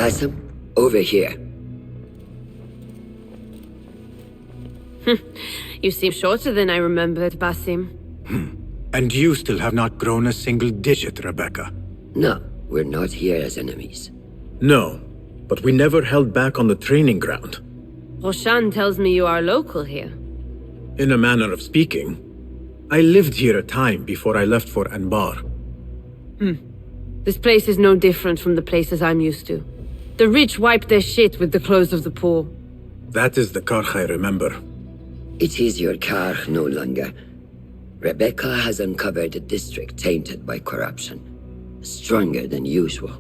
Basim, over here. You seem shorter than I remembered, Basim. And you still have not grown a single digit, Rebecca. No, we're not here as enemies. No, but we never held back on the training ground. Roshan tells me you are local here. In a manner of speaking. I lived here a time before I left for Anbar. This place is no different from the places I'm used to. The rich wipe their shit with the clothes of the poor. That is the Karch I remember. It is your Karch no longer. Rebecca has uncovered a district tainted by corruption. Stronger than usual.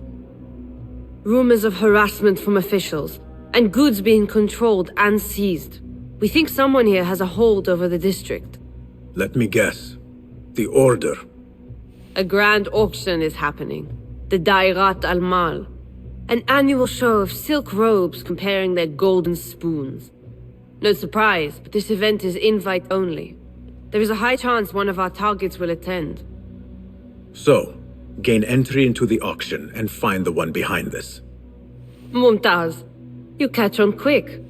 Rumors of harassment from officials, and goods being controlled and seized. We think someone here has a hold over the district. Let me guess. The Order. A grand auction is happening. The Dairat al-Mal. An annual show of silk robes comparing their golden spoons. No surprise, but this event is invite only. There is a high chance one of our targets will attend. So, gain entry into the auction and find the one behind this. Mumtaz, you catch on quick.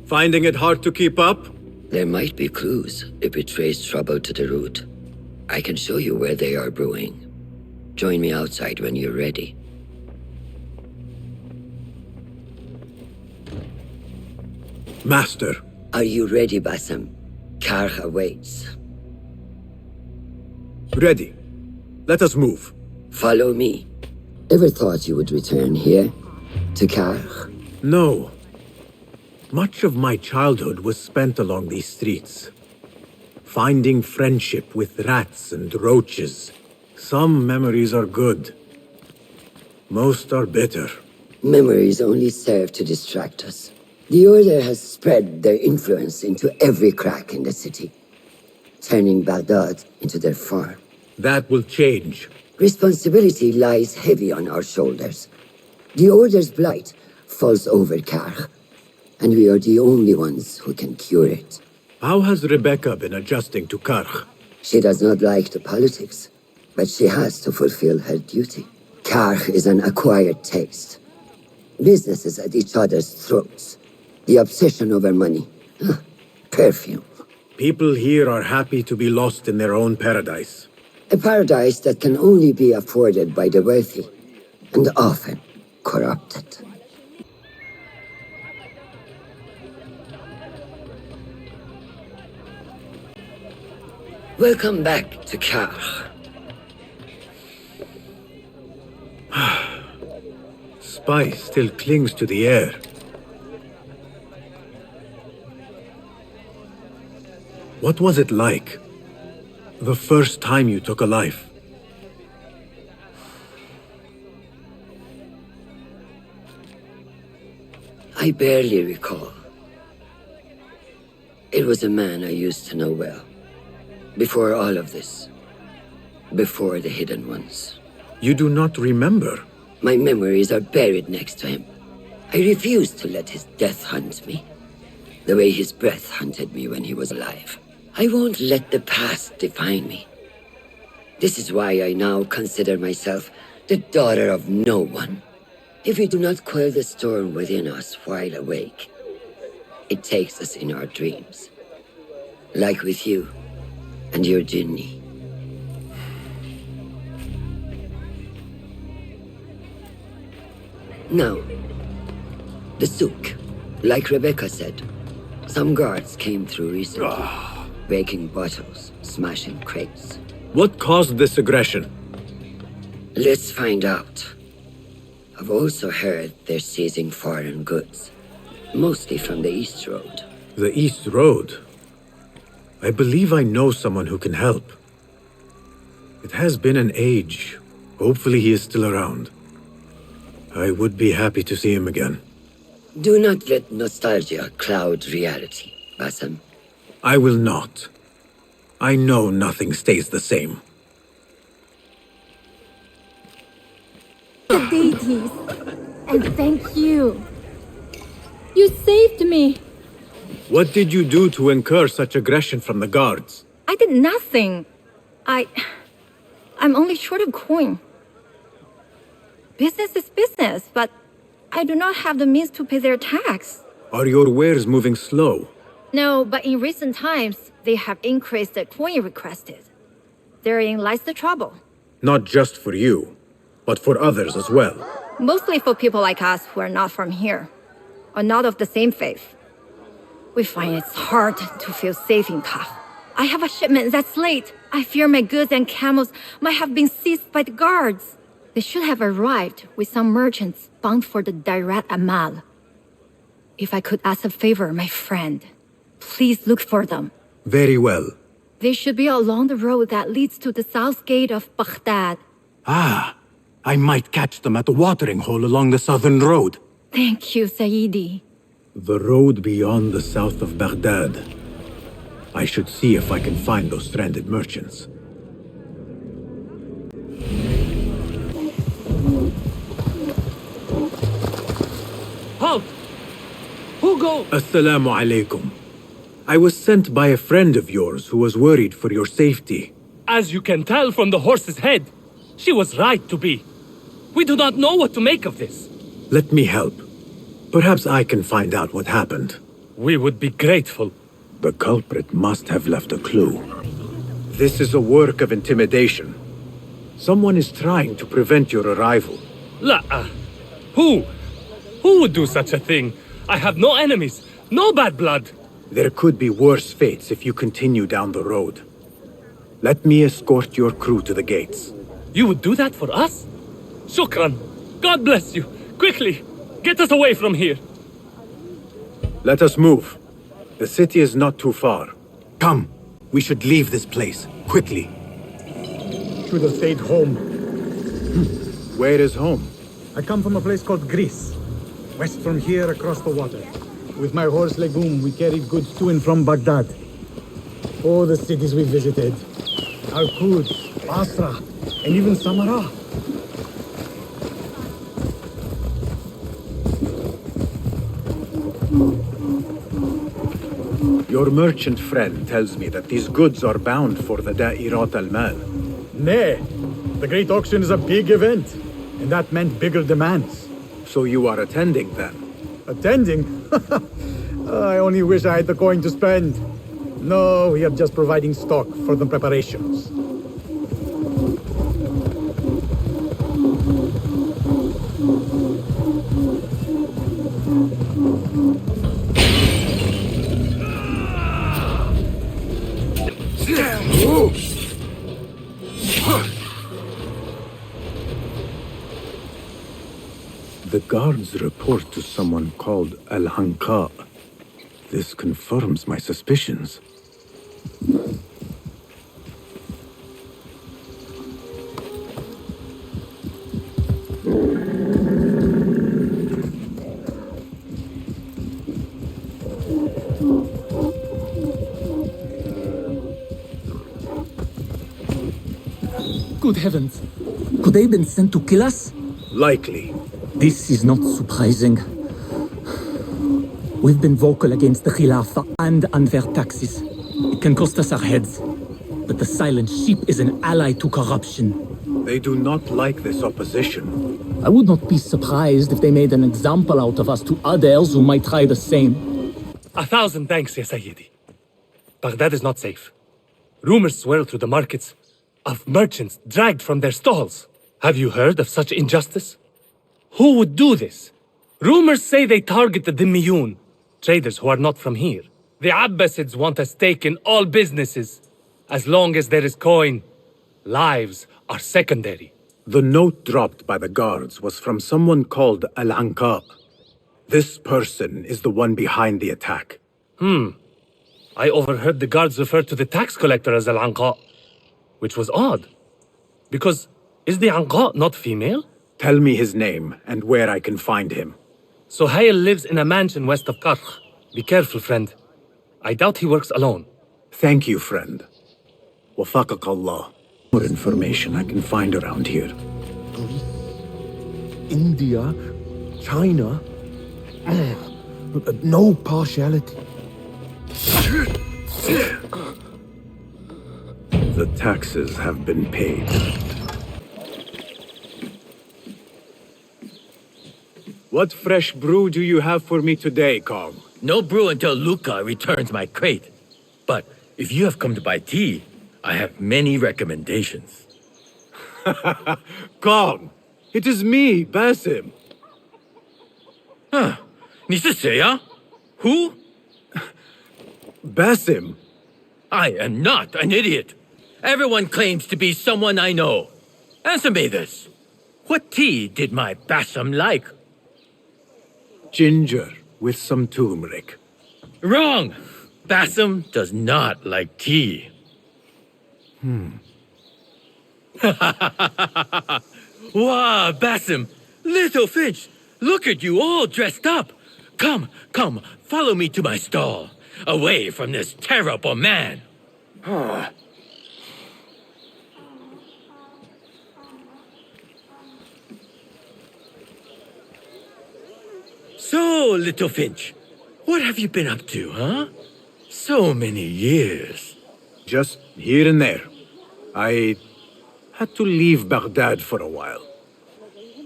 Finding it hard to keep up? There might be clues if we trace trouble to the root. I can show you where they are brewing. Join me outside when you're ready. Master. Are you ready, Basim? Karch awaits. Ready. Let us move. Follow me. Ever thought you would return here? To Karch? No. Much of my childhood was spent along these streets. Finding friendship with rats and roaches. Some memories are good. Most are bitter. Memories only serve to distract us. The Order has spread their influence into every crack in the city, turning Baghdad into their farm. That will change. Responsibility lies heavy on our shoulders. The Order's blight falls over Karch, and we are the only ones who can cure it. How has Rebecca been adjusting to Karch? She does not like the politics, but she has to fulfill her duty. Karch is an acquired taste. Businesses at each other's throats. The obsession over money. Perfume. People here are happy to be lost in their own paradise. A paradise that can only be afforded by the wealthy, and often corrupted. Welcome back to Karch. Spice still clings to the air. What was it like? The first time you took a life? I barely recall. It was a man I used to know well. Before all of this. Before the Hidden Ones. You do not remember? My memories are buried next to him. I refuse to let his death hunt me. The way his breath hunted me when he was alive. I won't let the past define me. This is why I now consider myself the daughter of no one. If we do not quell the storm within us while awake, it takes us in our dreams. Like with you and your Jinni. Now, the souk, like Rebecca said, some guards came through recently, breaking bottles, smashing crates. What caused this aggression? Let's find out. I've also heard they're seizing foreign goods, mostly from the East Road. The East Road? I believe I know someone who can help. It has been an age. Hopefully he is still around. I would be happy to see him again. Do not let nostalgia cloud reality, Basim. I will not. I know nothing stays the same. The deities, and thank you. You saved me. What did you do to incur such aggression from the guards? I did nothing. I'm only short of coin. Business is business, but I do not have the means to pay their tax. Are your wares moving slow? No, but in recent times, they have increased the coin requested. Therein lies the trouble. Not just for you, but for others as well. Mostly for people like us who are not from here, or not of the same faith. We find it's hard to feel safe in Kaf. I have a shipment that's late. I fear my goods and camels might have been seized by the guards. They should have arrived with some merchants bound for the Dairat Amal. If I could ask a favor, my friend, please look for them. Very well. They should be along the road that leads to the south gate of Baghdad. Ah, I might catch them at the watering hole along the southern road. Thank you, Sayyidi. The road beyond the south of Baghdad. I should see if I can find those stranded merchants. Halt! Who go? Assalamu alaikum. I was sent by a friend of yours who was worried for your safety. As you can tell from the horse's head, she was right to be. We do not know what to make of this. Let me help. Perhaps I can find out what happened. We would be grateful. The culprit must have left a clue. This is a work of intimidation. Someone is trying to prevent your arrival. Who? Who would do such a thing? I have no enemies, no bad blood. There could be worse fates if you continue down the road. Let me escort your crew to the gates. You would do that for us? Shukran. God bless you. Quickly, get us away from here. Let us move. The city is not too far. Come, we should leave this place, quickly. Should have stayed home. Where is home? I come from a place called Greece, west from here across the water. With my horse Legume, we carried goods to and from Baghdad. Oh, the cities we visited. Al-Quds, Basra, and even Samarra. Your merchant friend tells me that these goods are bound for the Da'irat al-Mal. Nay, the great auction is a big event, and that meant bigger demands. So you are attending then? Attending? I only wish I had the coin to spend. No, we are just providing stock for the preparations. The guards report to someone called Al-Hanqa. This confirms my suspicions. Good heavens! Could they have been sent to kill us? Likely. This is not surprising. We've been vocal against the Khilafah and unfair taxes. It can cost us our heads. But the silent sheep is an ally to corruption. They do not like this opposition. I would not be surprised if they made an example out of us to others who might try the same. 1,000 thanks, Ya Sayyidi. Baghdad is not safe. Rumors swirl through the markets of merchants dragged from their stalls. Have you heard of such injustice? Who would do this? Rumors say they target the Dhimmiyun, traders who are not from here. The Abbasids want a stake in all businesses. As long as there is coin, lives are secondary. The note dropped by the guards was from someone called Al-Hanqa. This person is the one behind the attack. I overheard the guards refer to the tax collector as Al-Anqa, which was odd. Because is the Anqa not female? Tell me his name and where I can find him. Suhail lives in a mansion west of Karkh. Be careful, friend. I doubt he works alone. Thank you, friend. Wafaqak Allah. More information I can find around here. India, China, no partiality. The taxes have been paid. What fresh brew do you have for me today, Kong? No brew until Luca returns my crate. But if you have come to buy tea, I have many recommendations. Kong! It is me, Basim. 你是谁啊? Who? Basim? I am not an idiot. Everyone claims to be someone I know. Answer me this. What tea did my Basim like? Ginger with some turmeric. Wrong! Basim does not like tea. Wow, Basim! Little Finch! Look at you all dressed up! Come, follow me to my stall. Away from this terrible man. So, Little Finch, what have you been up to, huh? So many years. Just here and there. I had to leave Baghdad for a while.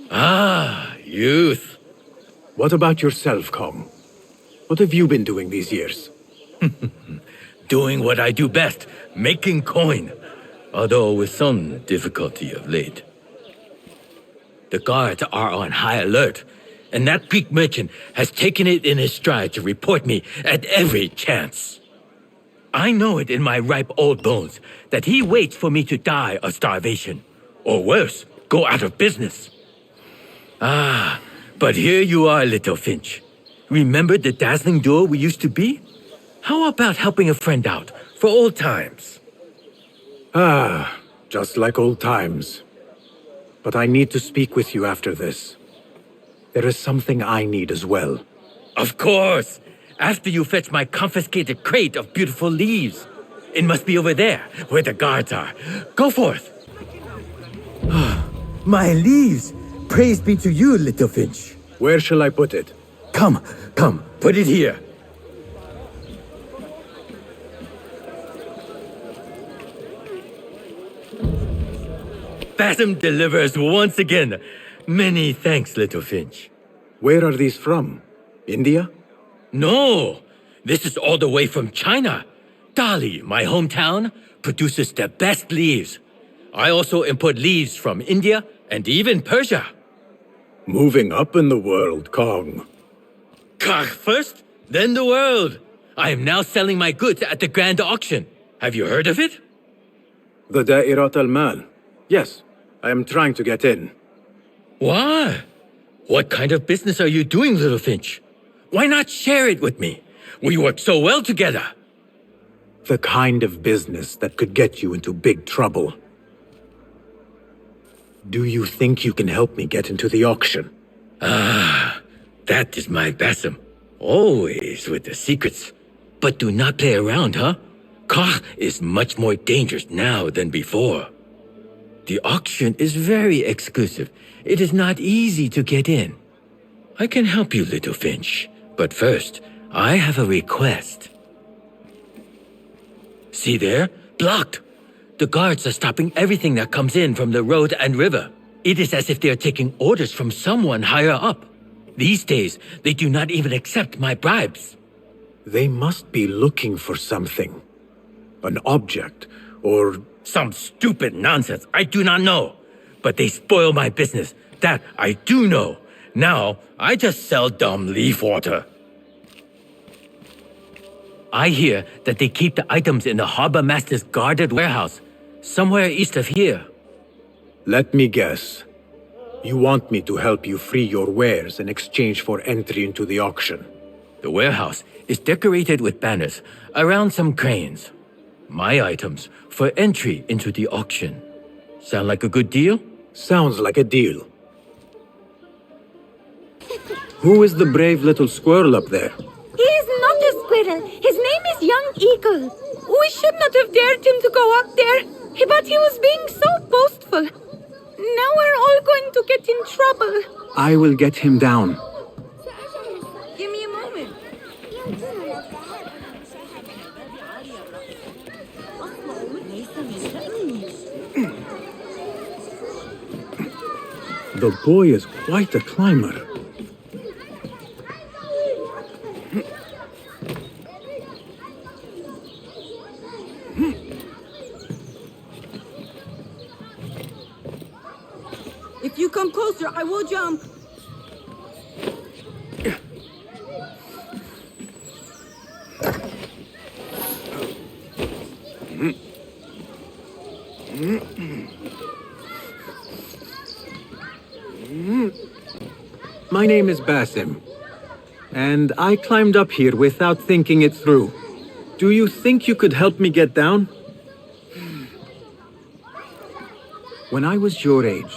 Ah, youth. What about yourself, Kong? What have you been doing these years? Doing what I do best, making coin. Although with some difficulty of late. The guards are on high alert, and that Greek merchant has taken it in his stride to report me at every chance. I know it in my ripe old bones that he waits for me to die of starvation, or worse, go out of business. Ah, but here you are, Little Finch. Remember the dazzling duo we used to be? How about helping a friend out, for old times? Ah, just like old times. But I need to speak with you after this. There is something I need as well. Of course! After you fetch my confiscated crate of beautiful leaves. It must be over there, where the guards are. Go forth! My leaves! Praise be to you, Little Finch. Where shall I put it? Come, Put it here. Basim delivers once again. Many thanks, Little Finch. Where are these from? India? No, this is all the way from China. Dali, my hometown, produces the best leaves. I also import leaves from India and even Persia. Moving up in the world, Kong. Kach first, then the world. I am now selling my goods at the grand auction. Have you heard of it? The Da'irat al-Mal. Yes, I am trying to get in. Why? What kind of business are you doing, Little Finch? Why not share it with me? We work so well together. The kind of business that could get you into big trouble. Do you think you can help me get into the auction? Ah, that is my Basim. Always with the secrets. But do not play around, huh? Kach is much more dangerous now than before. The auction is very exclusive. It is not easy to get in. I can help you, Little Finch. But first, I have a request. See there? Blocked. The guards are stopping everything that comes in from the road and river. It is as if they are taking orders from someone higher up. These days, they do not even accept my bribes. They must be looking for something. An object, or... Some stupid nonsense, I do not know. But they spoil my business, that I do know. Now, I just sell dumb leaf water. I hear that they keep the items in the harbor master's guarded warehouse, somewhere east of here. Let me guess. You want me to help you free your wares in exchange for entry into the auction. The warehouse is decorated with banners around some cranes. My items for entry into the auction. Sound like a good deal? Sounds like a deal. Who is the brave little squirrel up there? He is not a squirrel. His name is Young Eagle. We should not have dared him to go up there. But he was being so boastful. Now we're all going to get in trouble. I will get him down. Give me a moment. The boy is quite a climber. If you come closer, I will jump. My name is Basim, and I climbed up here without thinking it through. Do you think you could help me get down? When I was your age,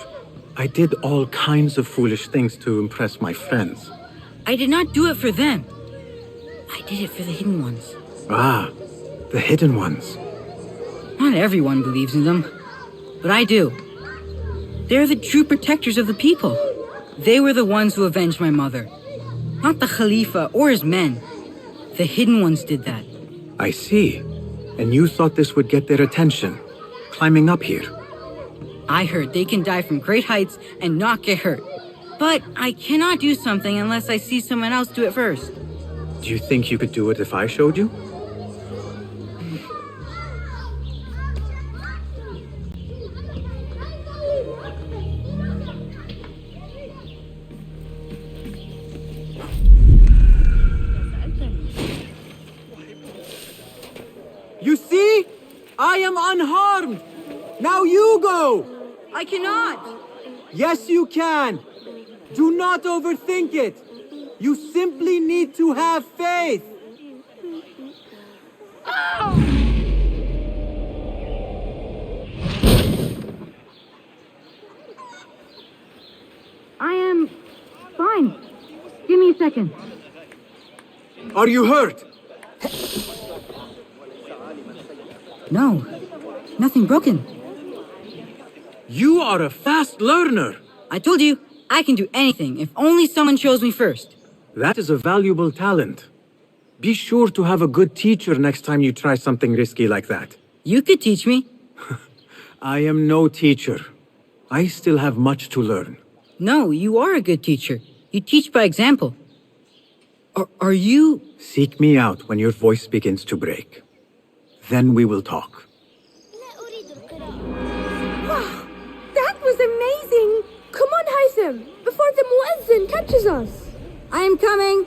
I did all kinds of foolish things to impress my friends. I did not do it for them. I did it for the hidden ones. Ah, the hidden ones. Not everyone believes in them, but I do. They're the true protectors of the people. They were the ones who avenged my mother. Not the Khalifa or his men. The hidden ones did that. I see. And you thought this would get their attention, climbing up here. I heard they can die from great heights and not get hurt. But I cannot do something unless I see someone else do it first. Do you think you could do it if I showed you? You see? I am unharmed. Now you go. I cannot! Yes, you can. Do not overthink it. You simply need to have faith. I am fine. Give me a second. Are you hurt? No, nothing broken. You are a fast learner. I told you, I can do anything if only someone shows me first. That is a valuable talent. Be sure to have a good teacher next time you try something risky like that. You could teach me. I am no teacher. I still have much to learn. No, you are a good teacher. You teach by example. Are you... Seek me out when your voice begins to break. Then we will talk. Wow, that was amazing! Come on, Hytham, before the Muezzin catches us. I am coming.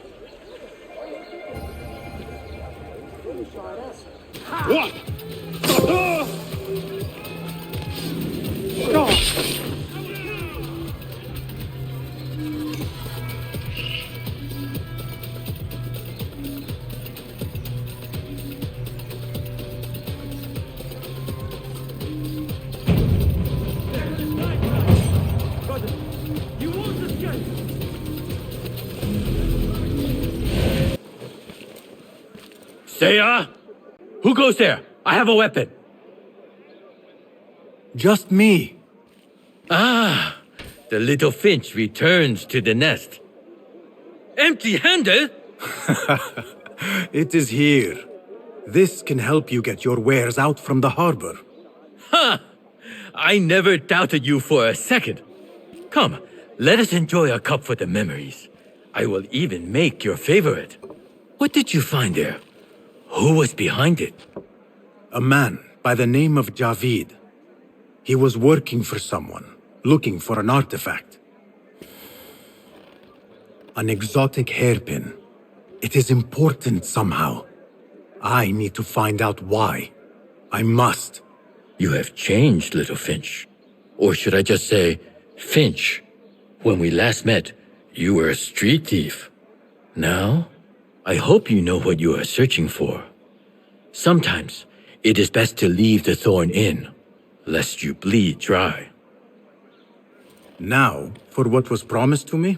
Saya? Who goes there? I have a weapon. Just me. Ah, the little finch returns to the nest. Empty-handed? It is here. This can help you get your wares out from the harbor. Ha! I never doubted you for a second. Come, let us enjoy a cup for the memories. I will even make your favorite. What did you find there? Who was behind it? A man by the name of Javid. He was working for someone, looking for an artifact. An exotic hairpin. It is important somehow. I need to find out why. I must. You have changed, little Finch. Or should I just say, Finch. When we last met, you were a street thief. Now, I hope you know what you are searching for. Sometimes, it is best to leave the thorn in, lest you bleed dry. Now, for what was promised to me?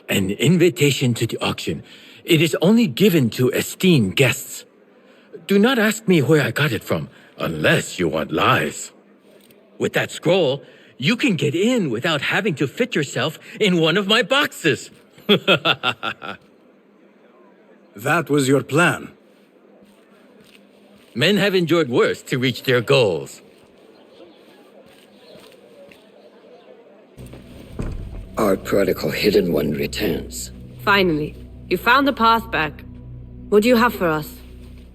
An invitation to the auction. It is only given to esteemed guests. Do not ask me where I got it from, unless you want lies. With that scroll, you can get in without having to fit yourself in one of my boxes. That was your plan. Men have endured worse to reach their goals. Our prodigal hidden one returns. Finally, you found the path back. What do you have for us?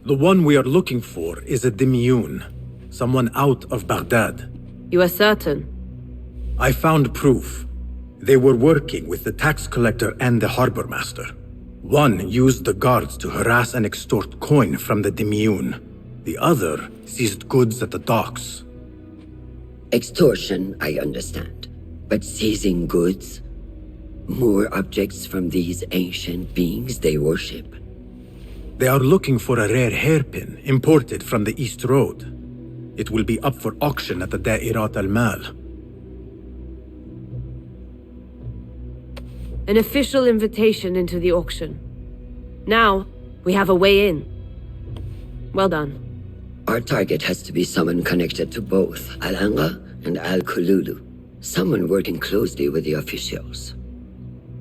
The one we are looking for is a Dimyun, someone out of Baghdad. You are certain? I found proof. They were working with the tax collector and the harbor master. One used the guards to harass and extort coin from the Demiun. The other seized goods at the docks. Extortion, I understand. But seizing goods? More objects from these ancient beings they worship? They are looking for a rare hairpin imported from the East Road. It will be up for auction at the Da'irat al-Mal. An official invitation into the auction. Now, we have a way in. Well done. Our target has to be someone connected to both Al-Anga and Al-Kululu. Someone working closely with the officials.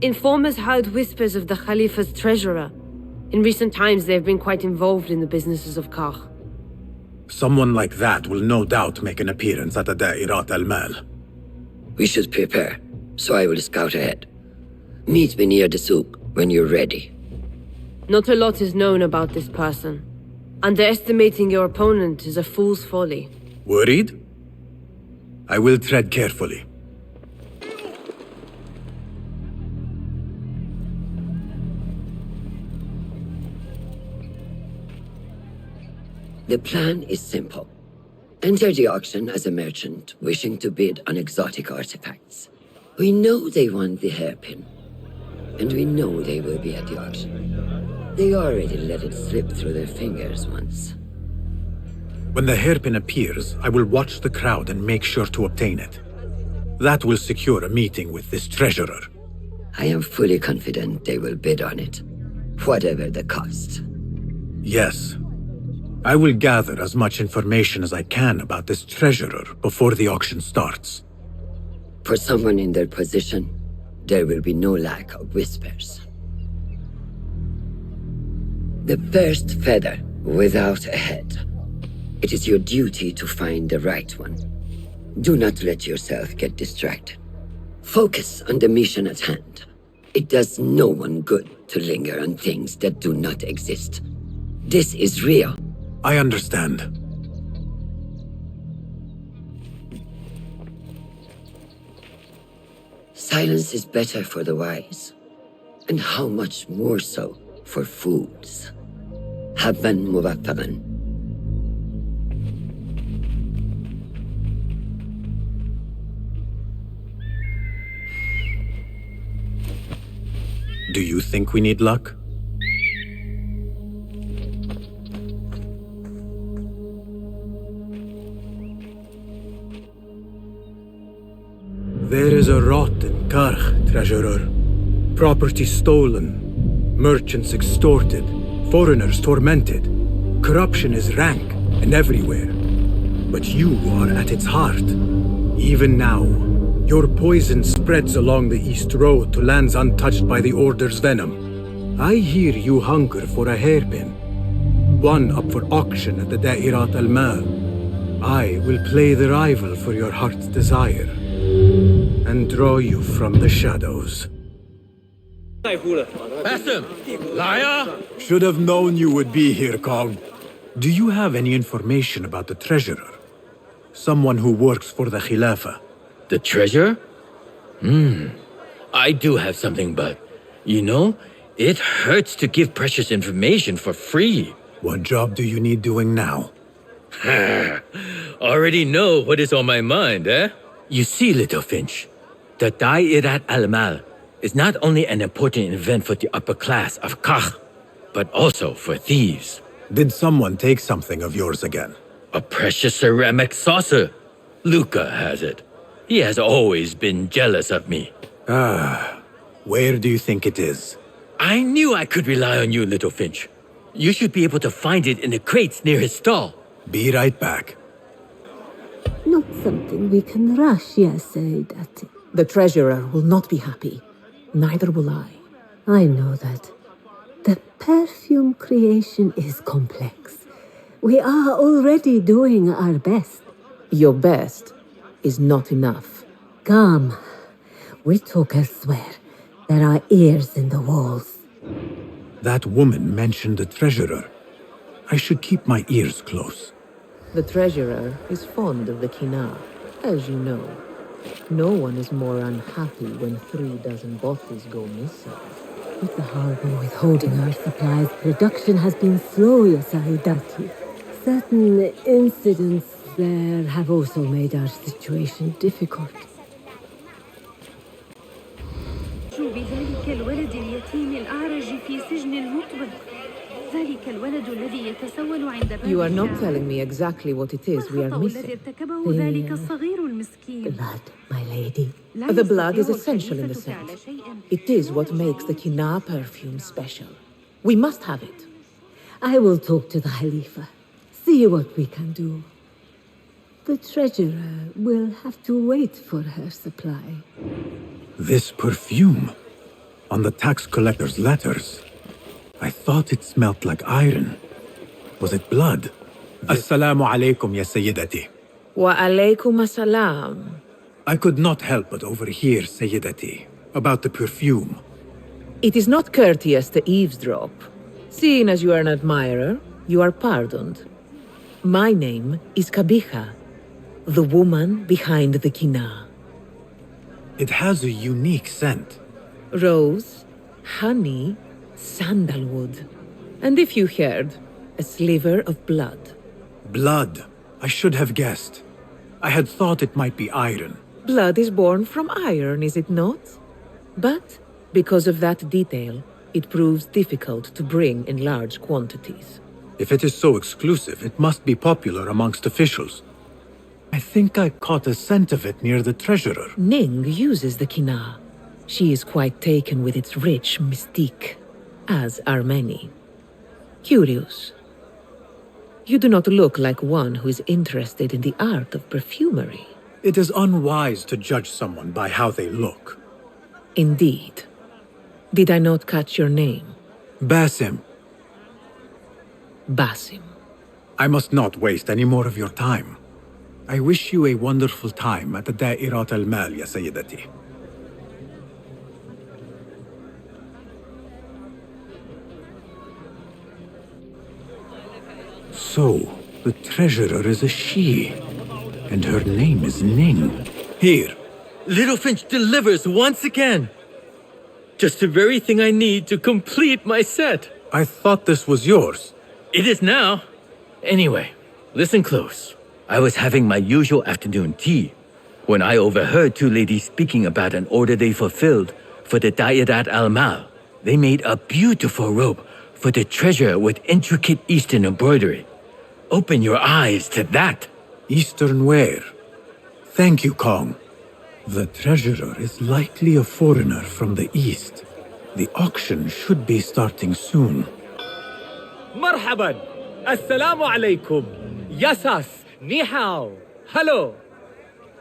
Informers heard whispers of the Khalifa's treasurer. In recent times, they have been quite involved in the businesses of Kach. Someone like that will no doubt make an appearance at the Da'irat al-Mal. We should prepare, so I will scout ahead. Meet me near the souk when you're ready. Not a lot is known about this person. Underestimating your opponent is a fool's folly. Worried? I will tread carefully. The plan is simple. Enter the auction as a merchant wishing to bid on exotic artifacts. We know they want the hairpin, and we know they will be at the auction. They already let it slip through their fingers once. When the hairpin appears, I will watch the crowd and make sure to obtain it. That will secure a meeting with this treasurer. I am fully confident they will bid on it, whatever the cost. Yes. I will gather as much information as I can about this treasurer before the auction starts. For someone in their position, there will be no lack of whispers. The first feather without a head. It is your duty to find the right one. Do not let yourself get distracted. Focus on the mission at hand. It does no one good to linger on things that do not exist. This is real. I understand. Silence is better for the wise. And how much more so for fools. Habban muwaffaqan. Do you think we need luck? There is a rot in Karch, treasurer. Property stolen, merchants extorted, foreigners tormented. Corruption is rank and everywhere. But you are at its heart. Even now, your poison spreads along the East Road to lands untouched by the Order's venom. I hear you hunger for a hairpin. One up for auction at the Da'irat al-Mal. I will play the rival for your heart's desire and draw you from the shadows. Bassem! Liar! Should have known you would be here, Kong. Do you have any information about the treasurer? Someone who works for the Khilafah? The treasure? I do have something, but, you know, it hurts to give precious information for free. What job do you need doing now? Already know what is on my mind, eh? You see, little Finch, the Da'irat al-Mal is not only an important event for the upper class of Kach, but also for thieves. Did someone take something of yours again? A precious ceramic saucer. Luca has it. He has always been jealous of me. Where do you think it is? I knew I could rely on you, little Finch. You should be able to find it in the crates near his stall. Be right back. Not something we can rush, yes, Dati. The treasurer will not be happy. Neither will I. I know that. The perfume creation is complex. We are already doing our best. Your best is not enough. Come. We talk elsewhere. There are ears in the walls. That woman mentioned the treasurer. I should keep my ears close. The treasurer is fond of the Kina, as you know. No one is more unhappy when 3 dozen bottles go missing. With the harbor withholding our supplies, production has been slow, Ya Sayyidati. Certain incidents there have also made our situation difficult. بذلك الولد اليتيم الأعرج في سجن المطبخ ذلك الولد الذي يتسول عند باب You are not telling me exactly what it is we are missing. الذي ارتكبه ذلك الصغير المسكين. Blood, my lady. The blood is essential in the scent. It is what makes the Kina perfume special. We must have it. I will talk to the Khalifa. See what we can do. The treasurer will have to wait for her supply. This perfume on the tax collector's letters. I thought it smelt like iron. Was it blood? Assalamu alaikum, ya Sayyidati. Wa alaikum assalam. I could not help but overhear, Sayyidati, about the perfume. It is not courteous to eavesdrop. Seeing as you are an admirer, you are pardoned. My name is Kabiha, the woman behind the Kina. It has a unique scent. Rose, honey, sandalwood. And if you heard, a sliver of blood. Blood. I should have guessed. I had thought it might be iron. Blood is born from iron, is it not? But, because of that detail, it proves difficult to bring in large quantities. If it is so exclusive, it must be popular amongst officials. I think I caught a scent of it near the treasurer. Ning uses the Kina. She is quite taken with its rich mystique, as are many. Curious. You do not look like one who is interested in the art of perfumery. It is unwise to judge someone by how they look. Indeed. Did I not catch your name? Basim. Basim. I must not waste any more of your time. I wish you a wonderful time at the Da'irat al-Mal, ya Sayyidati. So, the treasurer is a she, and her name is Ning. Here, Littlefinch delivers once again. Just the very thing I need to complete my set. I thought this was yours. It is now. Anyway, listen close. I was having my usual afternoon tea when I overheard 2 ladies speaking about an order they fulfilled for the Da'irat al-Mal. They made a beautiful robe for the treasure with intricate Eastern embroidery. Open your eyes to that. Eastern wear. Thank you, Kong. The treasurer is likely a foreigner from the East. The auction should be starting soon. مرحبا. Assalamu alaikum. Yasas. Ni hao. Hello.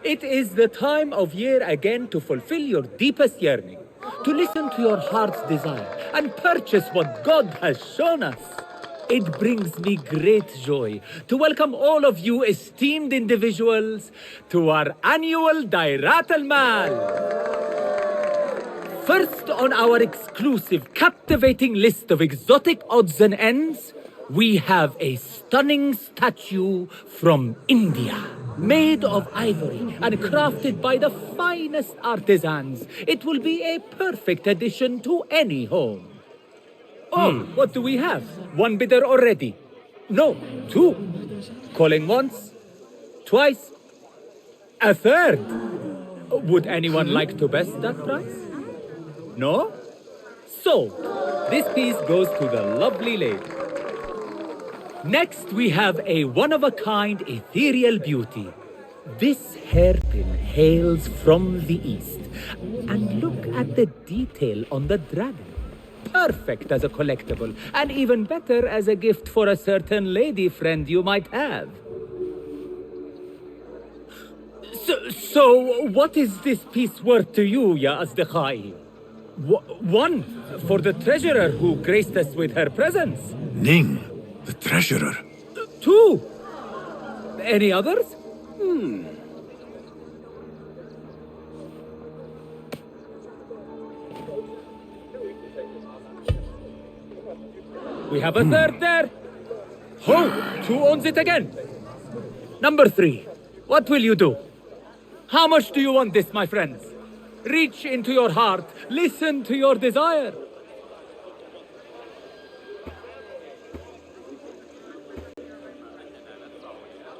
It is the time of year again to fulfill your deepest yearning, to listen to your heart's desire and purchase what God has shown us. It brings me great joy to welcome all of you esteemed individuals to our annual Da'irat al-Mal. First on our exclusive, captivating list of exotic odds and ends, we have a stunning statue from India. Made of ivory and crafted by the finest artisans, it will be a perfect addition to any home. Oh, what do we have? 1 bidder already. No, 2. Calling once, twice, a third. Would anyone like to best that price? No? Sold. This piece goes to the lovely lady. Next, we have a one-of-a-kind ethereal beauty. This hairpin hails from the east. And look at the detail on the dragon. Perfect as a collectible, and even better as a gift for a certain lady friend you might have. So what is this piece worth to you, Ya Asdiqai? 1 for the treasurer who graced us with her presence. Ning, the treasurer. 2. Any others? We have a third there. Ho! 2 owns it again. Number 3. What will you do? How much do you want this, my friends? Reach into your heart, listen to your desire.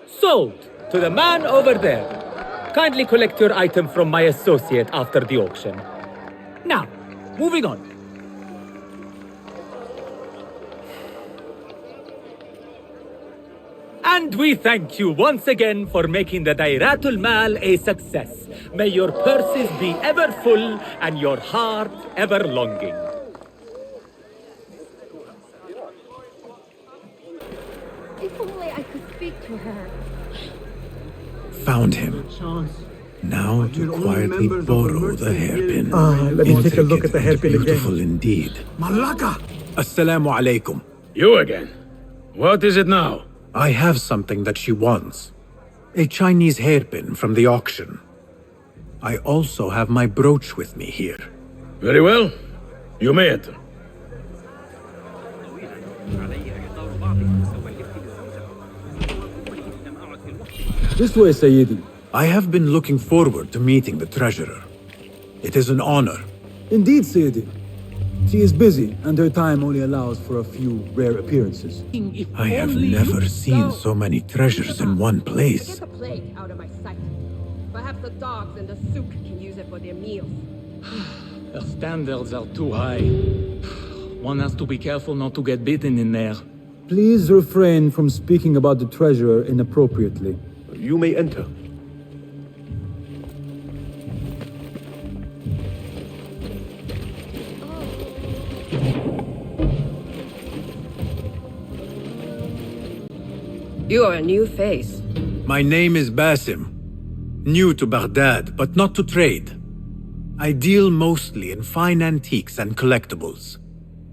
Sold to the man over there. Kindly collect your item from my associate after the auction. Now, moving on. And we thank you once again for making the Dairatul Mal a success. May your purses be ever full and your heart ever longing. If only I could speak to her. Found him. Now to quietly borrow the hairpin. Let me take a look at the hairpin again. Beautiful indeed. Malaka! Assalamu alaikum. You again? What is it now? I have something that she wants. A Chinese hairpin from the auction. I also have my brooch with me here. Very well. You may enter. This way, Sayyidi. I have been looking forward to meeting the treasurer. It is an honor. Indeed, Sayyidi. She is busy, and her time only allows for a few rare appearances. I have never seen so many treasures in one place. Get the plague out of my sight. Perhaps the dogs and the souk can use it for their meals. Their standards are too high. One has to be careful not to get bitten in there. Please refrain from speaking about the treasurer inappropriately. You may enter. You are a new face. My name is Basim. New to Baghdad, but not to trade. I deal mostly in fine antiques and collectibles.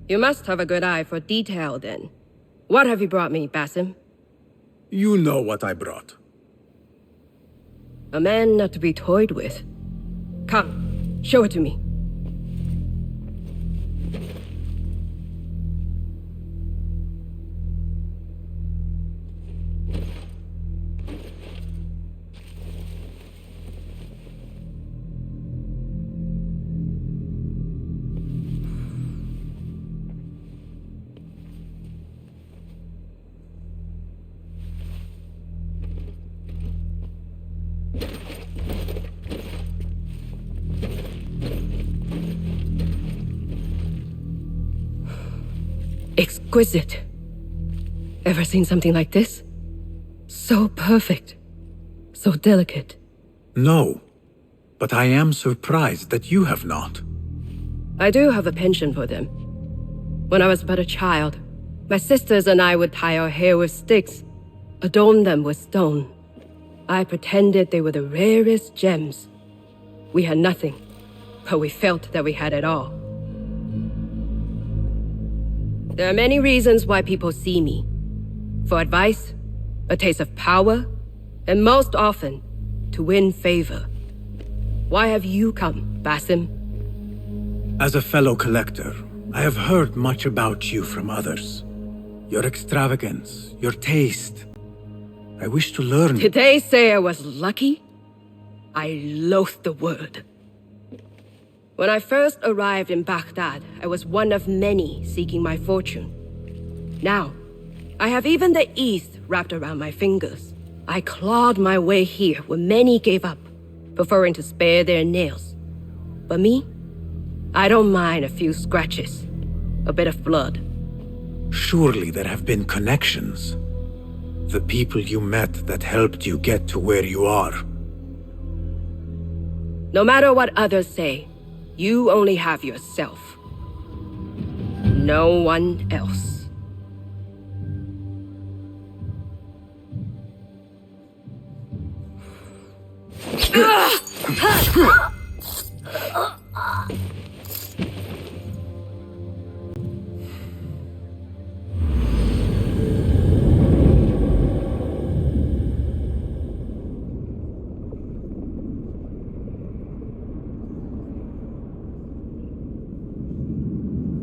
You must have a good eye for detail, then. What have you brought me, Basim? You know what I brought. A man not to be toyed with. Come, show it to me. Exquisite. Ever seen something like this? So perfect. So delicate. No, but I am surprised that you have not. I do have a penchant for them. When I was but a child, my sisters and I would tie our hair with sticks, adorn them with stone. I pretended they were the rarest gems. We had nothing, but we felt that we had it all. There are many reasons why people see me. For advice, a taste of power, and most often, to win favor. Why have you come, Basim? As a fellow collector, I have heard much about you from others. Your extravagance, your taste. I wish to learn. Did they say I was lucky? I loathe the word. When I first arrived in Baghdad, I was one of many seeking my fortune. Now, I have even the East wrapped around my fingers. I clawed my way here where many gave up, preferring to spare their nails. But me? I don't mind a few scratches, a bit of blood. Surely there have been connections. The people you met that helped you get to where you are. No matter what others say, you only have yourself. No one else.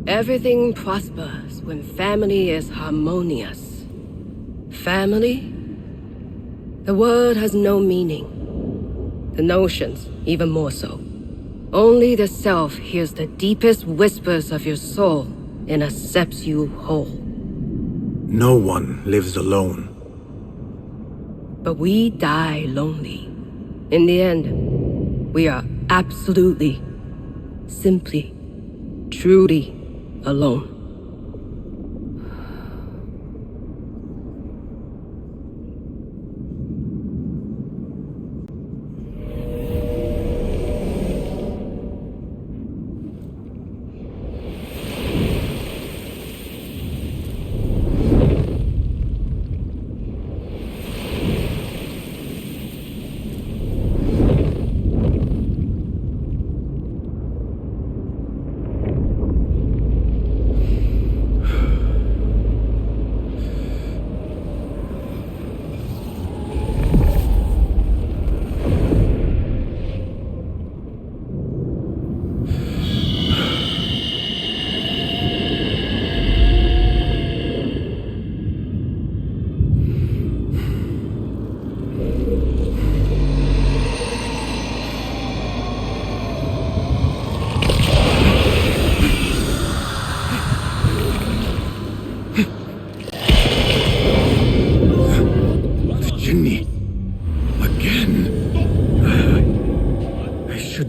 Everything prospers when family is harmonious. Family? The word has no meaning. The notions, even more so. Only the self hears the deepest whispers of your soul and accepts you whole. No one lives alone. But we die lonely. In the end, we are absolutely, simply, truly alone.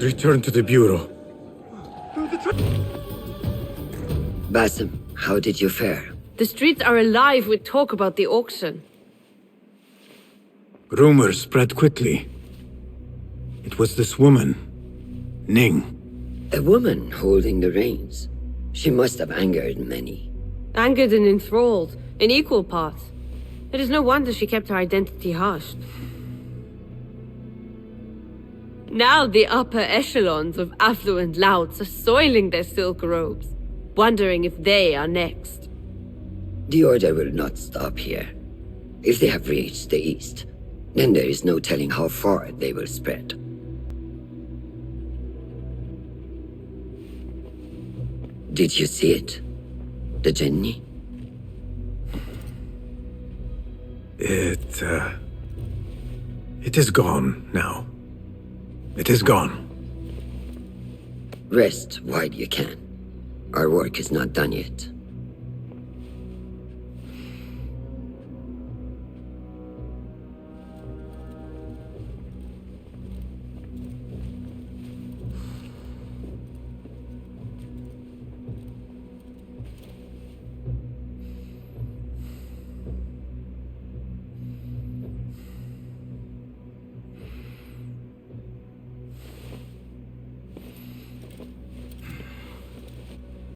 Return to the Bureau. Basim, how did you fare? The streets are alive with talk about the auction. Rumors spread quickly. It was this woman, Ning. A woman holding the reins. She must have angered many. Angered and enthralled, in equal parts. It is no wonder she kept her identity hushed. Now the upper echelons of affluent louts are soiling their silk robes, wondering if they are next. The Order will not stop here. If they have reached the east, then there is no telling how far they will spread. Did you see it? The Jinni? It is gone now. It is gone. Rest while you can. Our work is not done yet.